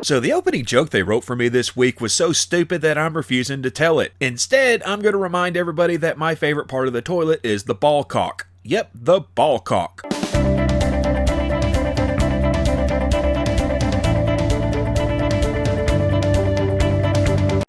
So the opening joke they wrote for me this week was so stupid that I'm refusing to tell it. Instead, I'm going to remind everybody that my favorite part of the toilet is the ball cock. Yep, the ball cock.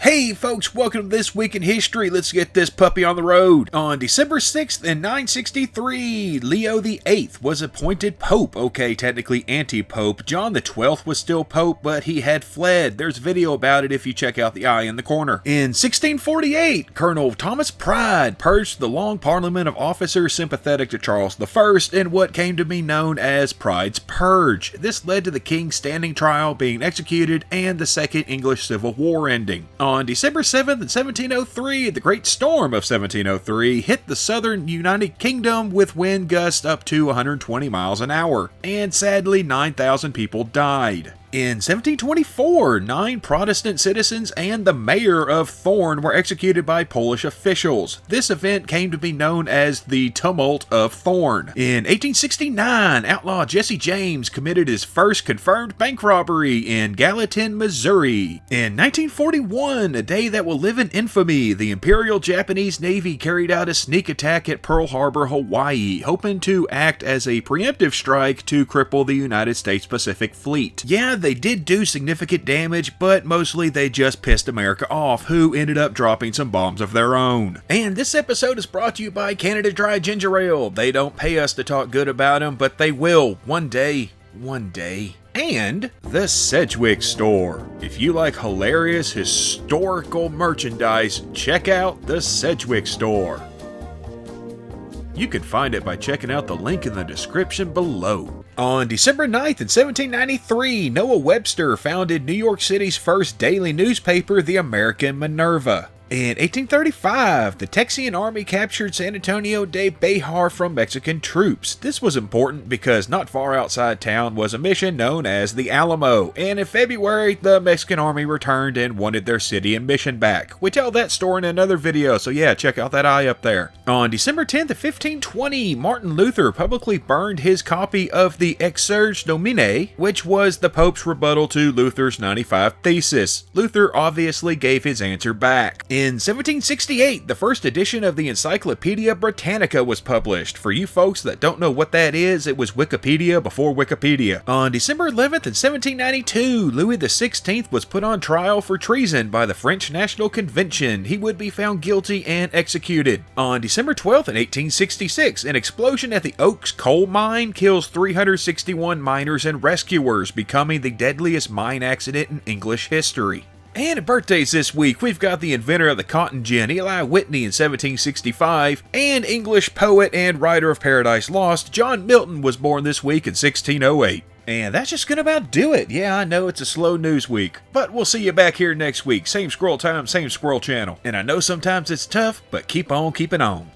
Hey folks, welcome to This Week in History. Let's get this puppy on the road. On December 6th in 963, Leo VIII was appointed Pope. Okay, technically anti-Pope. John the 12th was still Pope, but he had fled. There's a video about it if you check out the eye in the corner. In 1648, Colonel Thomas Pride purged the Long Parliament of officers sympathetic to Charles I in what came to be known as Pride's Purge. This led to the King's standing trial being executed and the Second English Civil War ending. On December 7th in 1703, the Great Storm of 1703 hit the southern United Kingdom with wind gusts up to 120 miles an hour, and sadly 9,000 people died. In 1724, 9 Protestant citizens and the mayor of Thorn were executed by Polish officials. This event came to be known as the Tumult of Thorn. In 1869, outlaw Jesse James committed his first confirmed bank robbery in Gallatin, Missouri. In 1941, a day that will live in infamy, the Imperial Japanese Navy carried out a sneak attack at Pearl Harbor, Hawaii, hoping to act as a preemptive strike to cripple the United States Pacific Fleet. Yeah, they did do significant damage, but mostly they just pissed America off, who ended up dropping some bombs of their own. And this episode is brought to you by Canada Dry Ginger Ale. They don't pay us to talk good about them, but they will one day. And the Sedgwick Store. If you like hilarious historical merchandise, check out the Sedgwick Store. You can find it by checking out the link in the description below. On December 9th in 1793, Noah Webster founded New York City's first daily newspaper, the American Minerva. In 1835, the Texian army captured San Antonio de Bejar from Mexican troops. This was important because not far outside town was a mission known as the Alamo, and in February, the Mexican army returned and wanted their city and mission back. We tell that story in another video, so yeah, check out that eye up there. On December 10th of 1520, Martin Luther publicly burned his copy of the Exsurge Domine, which was the Pope's rebuttal to Luther's 95 Thesis. Luther obviously gave his answer back. In 1768, the first edition of the Encyclopedia Britannica was published. For you folks that don't know what that is, it was Wikipedia before Wikipedia. On December 11th in 1792, Louis XVI was put on trial for treason by the French National Convention. He would be found guilty and executed. On December 12th in 1866, an explosion at the Oaks coal mine kills 361 miners and rescuers, becoming the deadliest mine accident in English history. And birthdays this week, we've got the inventor of the cotton gin, Eli Whitney, in 1765, and English poet and writer of Paradise Lost, John Milton, was born this week in 1608. And that's just gonna about do it. Yeah, I know it's a slow news week, but we'll see you back here next week. Same squirrel time, same squirrel channel. And I know sometimes it's tough, but keep on keeping on.